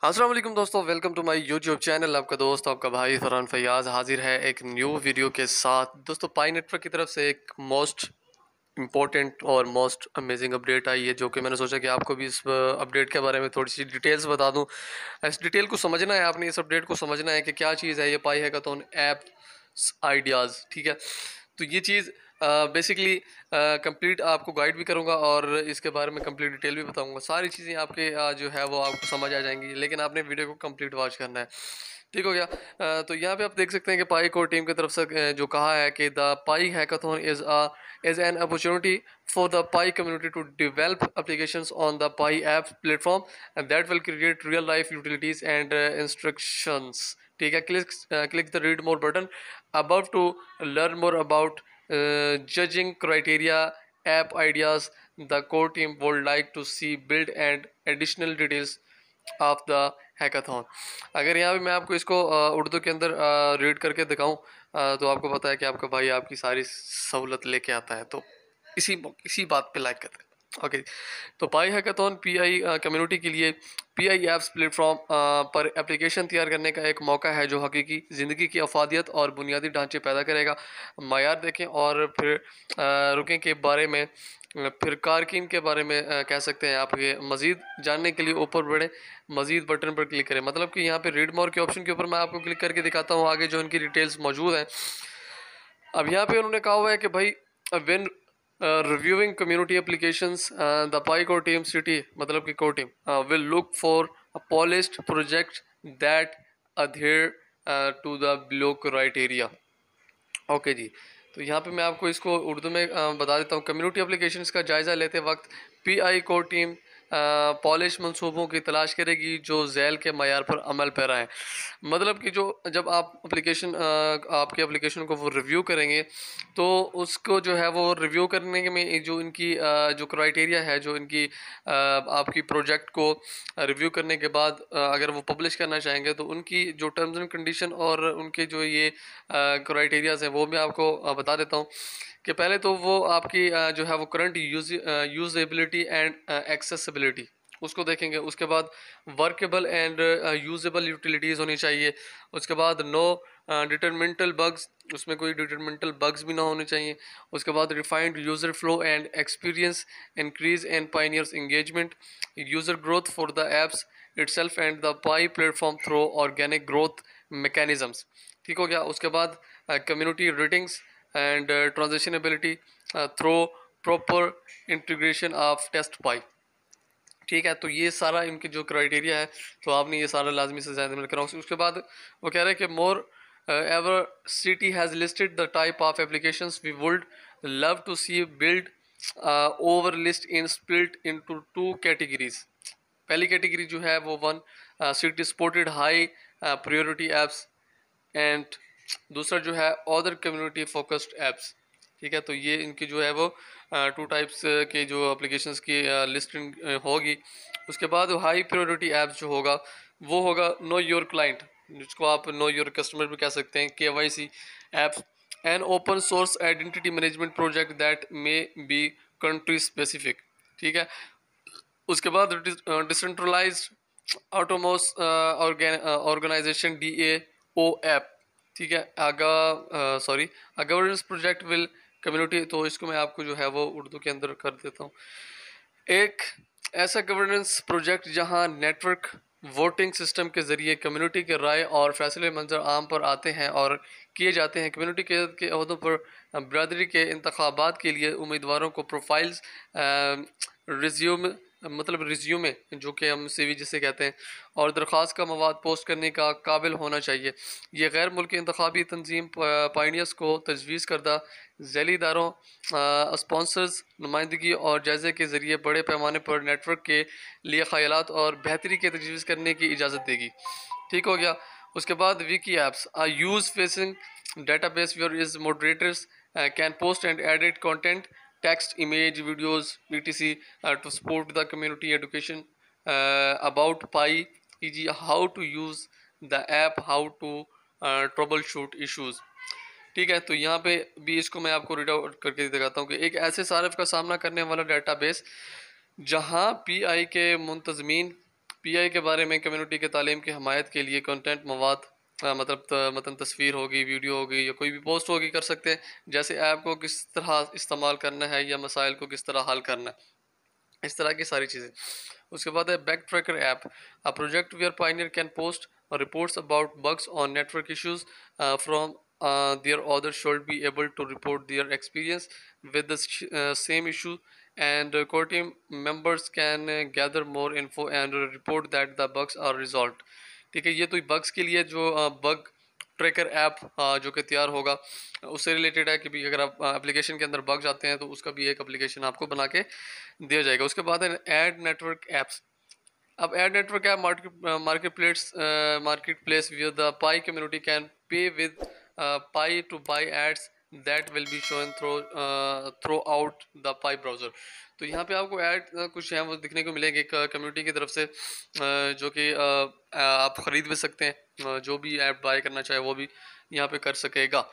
अस्सलाम वालेकुम दोस्तों, welcome to my YouTube channel. आपका दोस्त आपका भाई फरहान फैयाज हाजिर है एक न्यू वीडियो के साथ। दोस्तों, पाई नेटवर्क की तरफ से एक मोस्ट इम्पोर्टेंट और मोस्ट अमेजिंग अपडेट आई है, जो कि मैंने सोचा कि आपको भी इस अपडेट के बारे में थोड़ी सी डिटेल्स बता दूं। इस डिटेल को समझना है, आपने इस अपडेट को समझना है कि क्या चीज़ है ये पाई हैकाथॉन ऐप आइडियाज़। ठीक है, तो ये चीज़ बेसिकली कंप्लीट आपको गाइड भी करूंगा और इसके बारे में कंप्लीट डिटेल भी बताऊंगा। सारी चीज़ें आपके जो है वो आपको समझ आ जाएंगी, लेकिन आपने वीडियो को कंप्लीट वॉच करना है। ठीक हो गया। तो यहाँ पे आप देख सकते हैं कि पाई कोर टीम की तरफ से जो कहा है कि the pi hackathon is an opportunity for the Pi community to develop applications on the Pi app platform that will create real life utilities and instructions. ठीक है, click the read more button above to learn more about judging criteria, app ideas the core team would like to see build and additional details of the hackathon. अगर यहाँ पे मैं आपको इसको उर्दू के अंदर रीड करके दिखाऊं तो आपको पता है कि आपका भाई आपकी सारी सहूलत लेके आता है, तो इसी बात पे लाइक करते हैं। ओके, तो पाई हैकाथॉन पीआई कम्युनिटी के लिए पीआई ऐप्स प्लेटफॉर्म पर एप्लीकेशन तैयार करने का एक मौका है जो हकीकी ज़िंदगी की अफादियत और बुनियादी ढांचे पैदा करेगा। मायार देखें और फिर रुकें के बारे में, फिर कारकिन के बारे में कह सकते हैं। आप ये मज़ीद जानने के लिए ऊपर बढ़े, मज़ीद बटन पर क्लिक करें। मतलब कि यहाँ पे रीड मोर के ऑप्शन के ऊपर मैं आपको क्लिक करके दिखाता हूँ आगे जो इनकी डिटेल्स मौजूद हैं। अब यहाँ पे उन्होंने कहा हुआ है कि भाई when reviewing community applications the Pi core team city, मतलब कि core team will look for a polished project that adhere to the below criteria. Okay जी, तो यहाँ पे मैं आपको इसको उर्दू में बता देता हूँ। कम्युनिटी एप्लीकेशंस का जायज़ा लेते वक्त पीआई कोर टीम पॉलिश मंसूबों की तलाश करेगी जो झैल के मयार पर अमल पैरा है। मतलब कि जो जब आप आपके एप्लीकेशन को वो रिव्यू करेंगे तो उसको जो है वो रिव्यू करने में जो इनकी जो क्राइटेरिया है, जो इनकी आपकी प्रोजेक्ट को रिव्यू करने के बाद अगर वो पब्लिश करना चाहेंगे तो उनकी जो टर्म्स एंड कंडीशन और उनके जो ये क्राइटेरियाज हैं वो मैं आपको बता देता हूँ कि पहले तो वो आपकी जो है वो करंट यूजेबिलिटी एंड एक्सेसिबिलिटी उसको देखेंगे। उसके बाद वर्केबल एंड यूजेबल यूटिलिटीज़ होनी चाहिए। उसके बाद नो डिटरमिनेंटल बग्स, उसमें कोई डिटरमिनेंटल बग्स भी ना होने चाहिए। उसके बाद refined user flow and experience, increase and Pioneers engagement, user growth for the apps itself and the Pi platform through organic growth mechanisms। ठीक हो गया। उसके बाद community ratings and transitionability through proper integration of test Pi. ठीक है, तो ये सारा इनके जो क्राइटेरिया है तो आपने ये सारा लाजमी से ज़्यादा मिल कर। उसके बाद वो कह रहे हैं कि moreover city has listed the type of applications we would love to see build over list in split into two categories. पहली कैटेगरी जो है वो one city supported high priority apps and दूसरा जो है अदर कम्युनिटी फोकस्ड एप्स। ठीक है, तो ये इनकी जो है वो टू टाइप्स के जो एप्लीकेशंस की लिस्टिंग होगी। उसके बाद हाई प्रायोरिटी एप्स जो होगा वो होगा नो योर क्लाइंट, जिसको आप नो योर कस्टमर भी कह सकते हैं, KYC apps and open source identity management project that may be country specific. ठीक है, उसके बाद decentralized autonomous organization DAO app. ठीक है, गवर्नेंस प्रोजेक्ट विल कम्युनिटी, तो इसको मैं आपको जो है वो उर्दू के अंदर कर देता हूँ। एक ऐसा गवर्नेंस प्रोजेक्ट जहां नेटवर्क वोटिंग सिस्टम के ज़रिए कम्युनिटी के राय और फैसले मंजर आम पर आते हैं और किए जाते हैं। कम्युनिटी के अहदों पर बरदरी के इंतखाबात के लिए उम्मीदवारों को प्रोफाइल्स रिज्यूमे जो कि हम CV जिसे कहते हैं और दरख्वास्त का मवाद पोस्ट करने का काबिल होना चाहिए। ये गैर मुल्की इंतखाबी तंजीम पाइनियर्स को तजवीज़ करदा झैली इदारों स्पॉन्सर्स नुमाइंदगी और जायज़े के ज़रिए बड़े पैमाने पर नेटवर्क के लिए ख्यालात और बेहतरी की तजवीज़ करने की इजाज़त देगी। ठीक हो गया। उसके बाद wiki apps are user facing database where is moderators can post and edit content, text, image, videos, etc. To support the community education about Pi, e.g. how to use the app, how to troubleshoot issues. ठीक है, तो यहाँ पे भी इसको मैं आपको read out करके दिखाता हूँ कि एक ऐसे सारिफ का सामना करने वाला डेटाबेस जहाँ पीआई के मुंतजमीन पीआई के बारे में कम्युनिटी के तालीम की हमायत के लिए कंटेंट मवाद मतलब तस्वीर होगी, वीडियो होगी या कोई भी पोस्ट होगी कर सकते हैं, जैसे ऐप को किस तरह इस्तेमाल करना है या मसाइल को किस तरह हल करना है, इस तरह की सारी चीज़ें। उसके बाद है bug tracker app, a project where pioneer can post reports about bugs on network issues from their authors should be able to report their experience with the same issue, and core team members can gather more info and report that the bugs are resolved। ठीक है, ये तो bugs के लिए जो bug tracker app जो कि तैयार होगा उससे रिलेटेड है कि भी अगर आप एप्लीकेशन के अंदर बग्स आते हैं तो उसका भी एक एप्लीकेशन आपको बना के दिया जाएगा। उसके बाद है एड नेटवर्क ऐप्स। अब ad network app market place with the Pi community can pay with Pi to buy ads that will be shown through out the Pi browser. तो यहाँ पे आपको ऐड कुछ हैं वो दिखने को मिलेंगे कम्युनिटी की तरफ से जो कि आप ख़रीद भी सकते हैं, जो भी ऐप बाय करना चाहे वो भी यहाँ पे कर सकेगा।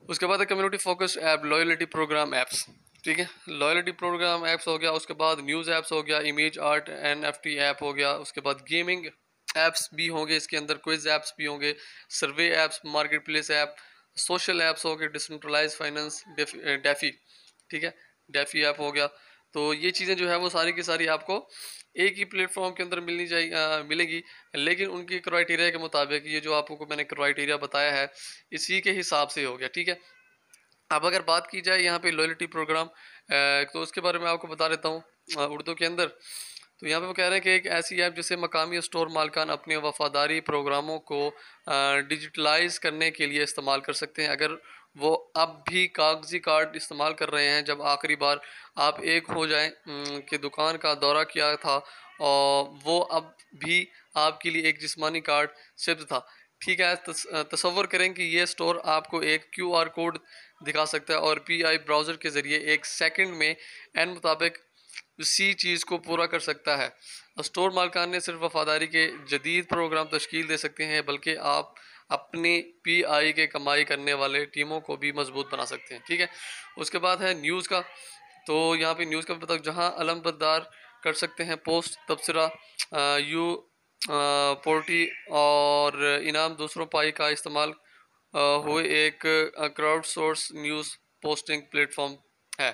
उसके बाद है community focused app, loyalty program apps. ठीक है, लॉयल्टी प्रोग्राम ऐप्स हो गया, उसके बाद न्यूज़ ऐप्स हो गया, इमेज आर्ट एनएफटी ऐप हो गया, उसके बाद गेमिंग ऐप्स भी होंगे, इसके अंदर क्विज ऐप्स भी होंगे, survey apps, market place app, social apps हो गए, डिसेंट्रलाइज फाइनेंस, डेफी। ठीक है, डेफी ऐप हो गया। तो ये चीज़ें जो है वो सारी की सारी आपको एक ही प्लेटफॉर्म के अंदर मिलेगी, लेकिन उनकी क्राइटेरिया के मुताबिक, ये जो आपको मैंने क्राइटेरिया बताया है इसी के हिसाब से हो गया। ठीक है, अब अगर बात की जाए यहाँ पे लॉयल्टी प्रोग्राम, तो उसके बारे में आपको बता देता हूँ उर्दू के अंदर। तो यहाँ पे वो कह रहे हैं कि एक ऐसी ऐप जिसे मकामी स्टोर मालकान अपने वफादारी प्रोग्रामों को डिजिटलाइज करने के लिए इस्तेमाल कर सकते हैं। अगर वो अब भी कागजी कार्ड इस्तेमाल कर रहे हैं, जब आखिरी बार आप एक हो जाएं कि दुकान का दौरा किया था और वो अब भी आपके लिए एक जिस्मानी कार्ड सिर्फ था। ठीक है, तसव्वुर करें कि ये स्टोर आपको एक क्यूआर कोड दिखा सकता है और पीआई ब्राउज़र के ज़रिए एक सेकंड में एन मुताबिक उसी चीज़ को पूरा कर सकता है। स्टोर मालकान ने सिर्फ वफादारी के जदीद प्रोग्राम तश्कील दे सकते हैं, बल्कि आप अपनी पीआई के कमाई करने वाले टीमों को भी मजबूत बना सकते हैं। ठीक है, उसके बाद है न्यूज़ का। तो यहाँ पे न्यूज़ का पता जहाँ अलमबरदार कर सकते हैं पोस्ट, तबसरा, यू पोर्टी और इनाम दूसरों पाई का इस्तेमाल हुए एक crowd source news posting platform है।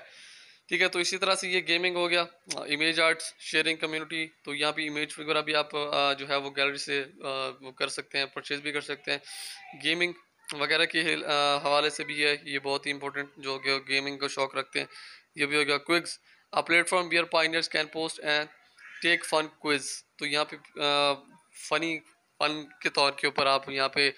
ठीक है, तो इसी तरह से ये गेमिंग हो गया, इमेज आर्ट्स शेयरिंग कम्युनिटी। तो यहाँ पे इमेज वगैरह भी आप जो है वो गैलरी से वो कर सकते हैं, परचेज भी कर सकते हैं। गेमिंग वगैरह के हवाले से भी है ये बहुत ही इंपॉर्टेंट, जो गेमिंग का शौक रखते हैं। ये भी हो गया quiz, a platform where pioneers can post and take fun quiz. तो यहाँ पे फन के तौर के ऊपर आप यहाँ पे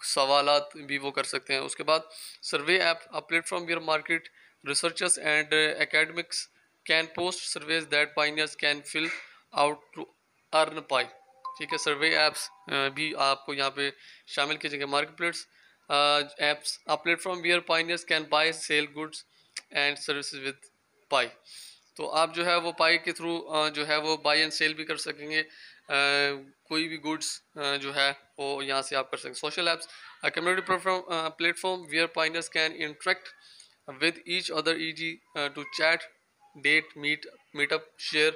सवालात भी वो कर सकते हैं। उसके बाद survey app, a platform where market researchers and academics can post surveys that pioneers can fill out to earn pi। ठीक है, सर्वे एप्स भी आपको यहाँ पे शामिल कीजिएगा। Market place apps, a platform where pioneers can buy sell goods and services with Pi. तो आप जो है वो पाई के थ्रू जो है वो बाय एंड सेल भी कर सकेंगे, कोई भी गुड्स जो है वो यहाँ से आप कर सकेंगे। Social apps, community platform where pioneers can interact with each other, e.g. To chat, date, meet up, share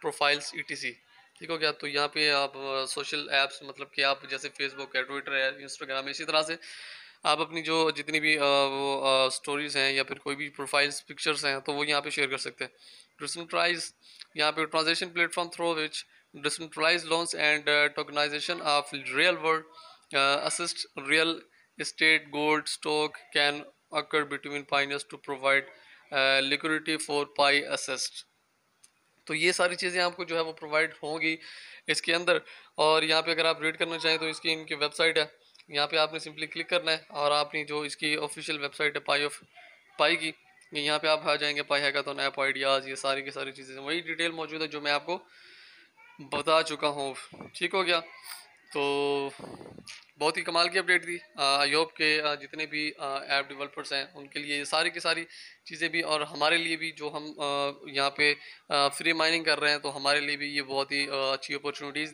profiles etc। ठीक हो गया। तो यहाँ पे आप सोशल एप्स मतलब कि आप जैसे फेसबुक है, ट्विटर है, इंस्टाग्राम है, इसी तरह से आप अपनी जो जितनी भी वो स्टोरीज हैं या फिर कोई भी प्रोफाइल्स पिक्चर्स हैं तो वो यहाँ पे शेयर कर सकते हैं। डिसेंट्रलाइज, यहाँ पे transaction platform through which decentralized loans and tokenization of real world asset real estate gold stock can occur between pioneers to provide liquidity for pi assessed। तो ये सारी चीज़ें आपको जो है वो प्रोवाइड होंगी इसके अंदर। और यहाँ पे अगर आप रीड करना चाहें तो इसकी इनकी वेबसाइट है, यहाँ पे आपने सिंपली क्लिक करना है और आपने जो इसकी ऑफिशियल वेबसाइट है पाई की, यहाँ पे आप आ जाएंगे, पाई हैकाथॉन ऐप आइडियाज़, ये सारी की सारी चीज़ें वही डिटेल मौजूद है जो मैं आपको बता चुका हूँ। ठीक हो गया, तो बहुत ही कमाल की अपडेट थी। आई होप के जितने भी ऐप डेवलपर्स हैं उनके लिए ये सारी की सारी चीज़ें भी, और हमारे लिए भी जो हम यहाँ पे फ्री माइनिंग कर रहे हैं तो हमारे लिए भी ये बहुत ही अच्छी अपॉर्चुनिटीज़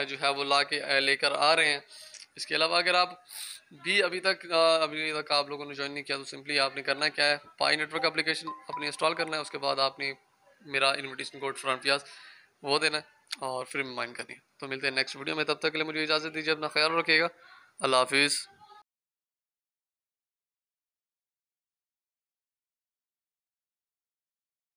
जो है वो लेकर आ रहे हैं। इसके अलावा अगर आप भी अभी तक आप लोगों ने ज्वाइन नहीं किया तो सिंपली आपने करना क्या है, पाई नेटवर्क एप्लीकेशन अपनी इंस्टॉल करना है, उसके बाद आपने मेरा इन्विटेशन कोड फरहान फयाज वो देना है और फिर माइन करनी है। तो मिलते हैं नेक्स्ट वीडियो में, तब तक के लिए मुझे इजाज़त दीजिए, अपना ख्याल रखिएगा, अल्लाह हाफिज़।